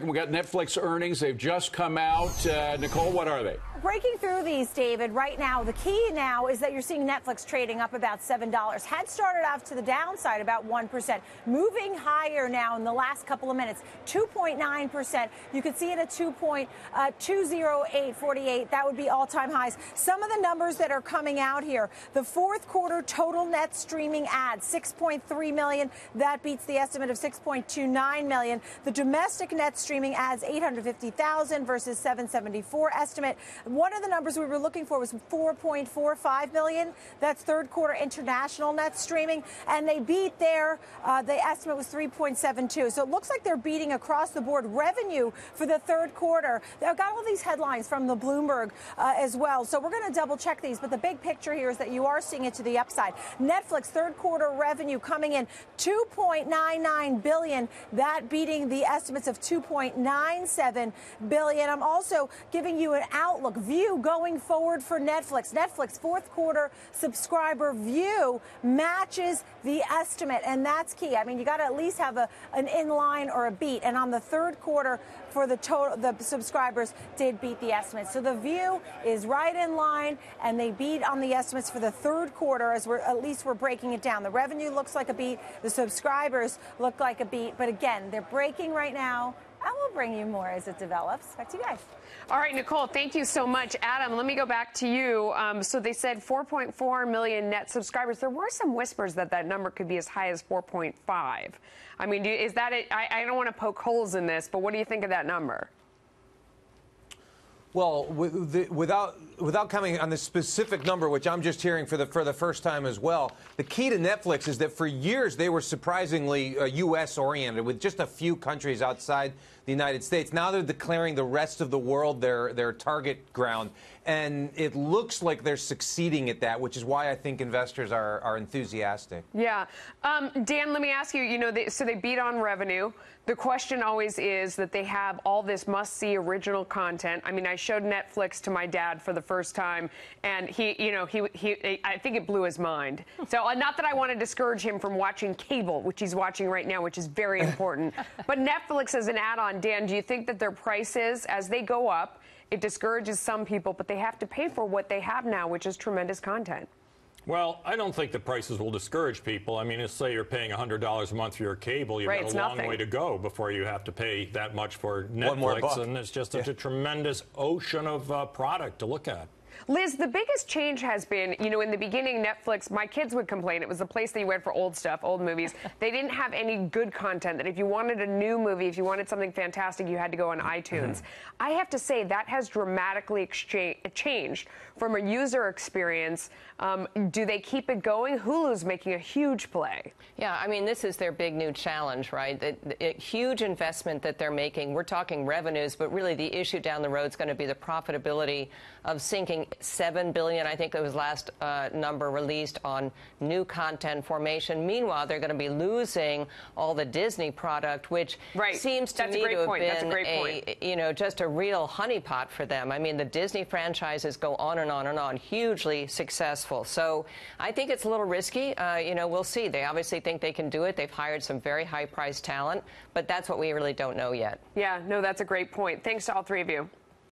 We got Netflix earnings. They've just come out. Nicole, what are they? Breaking through these, David, right now, the key now is that you're seeing Netflix trading up about $7. Had started off to the downside about 1%, moving higher now in the last couple of minutes, 2.9%. You could see it at 2.20848. That would be all-time highs. Some of the numbers that are coming out here, the fourth quarter total net streaming ads, 6.3 million. That beats the estimate of 6.29 million. The domestic net streaming ads, 850,000 versus 774 estimate. One of the numbers we were looking for was 4.45 million. That's third quarter international net streaming. And they beat there. The estimate was 3.72. So it looks like they're beating across the board revenue for the third quarter. They've got all these headlines from the Bloomberg as well. So we're going to double check these. But the big picture here is that you are seeing it to the upside. Netflix third quarter revenue coming in $2.99 billion. That beating the estimates of $2.97 billion. I'm also giving you an outlook view going forward for Netflix. Netflix fourth quarter subscriber view matches the estimate, and that's key. I mean, you got to at least have an in-line or a beat, and on the third quarter for the total, the subscribers did beat the estimate. So the view is right in line, and they beat on the estimates for the third quarter, as we're breaking it down. The revenue looks like a beat, the subscribers look like a beat, but again, they're breaking right now. I will bring you more as it develops. Back to you guys. All right, Nicole, thank you so much. Adam, let me go back to you. So they said 4.4 million net subscribers. There were some whispers that that number could be as high as 4.5. I mean, is that it? I don't want to poke holes in this, but what do you think of that number? Well, without coming on the specific number, which I'm just hearing for the first time as well, the key to Netflix is that for years they were surprisingly U.S. oriented, with just a few countries outside the United States. Now they're declaring the rest of the world their target ground, and it looks like they're succeeding at that, which is why I think investors are enthusiastic. Yeah, Dan, let me ask you. You know, so they beat on revenue. The question always is that they have all this must-see original content. I mean, I showed Netflix to my dad for the first time, and I think it blew his mind. So not that I want to discourage him from watching cable, which he's watching right now, which is very important. But Netflix as an add-on, Dan, do you think that their prices, as they go up, it discourages some people, but they have to pay for what they have now, which is tremendous content? Well, I don't think the prices will discourage people. I mean, let's say you're paying $100 a month for your cable. You've got a long way to go before you have to pay that much for Netflix. And it's just a tremendous ocean of product to look at. Liz, the biggest change has been, you know, in the beginning, Netflix, my kids would complain. It was the place that you went for old stuff, old movies. They didn't have any good content, that if you wanted a new movie, if you wanted something fantastic, you had to go on iTunes. I have to say that has dramatically changed from a user experience. Do they keep it going? Hulu's making a huge play. Yeah, I mean, this is their big new challenge, right? The huge investment that they're making. We're talking revenues, but really the issue down the road is going to be the profitability of sinking $7 billion, I think it was last number released, on new content formation. Meanwhile, they're going to be losing all the Disney product, which seems to me to have been just a real honeypot for them. I mean, the Disney franchises go on and on and on, hugely successful. So I think it's a little risky. We'll see. They obviously think they can do it. They've hired some very high-priced talent, but that's what we really don't know yet. Yeah, no, that's a great point. Thanks to all three of you.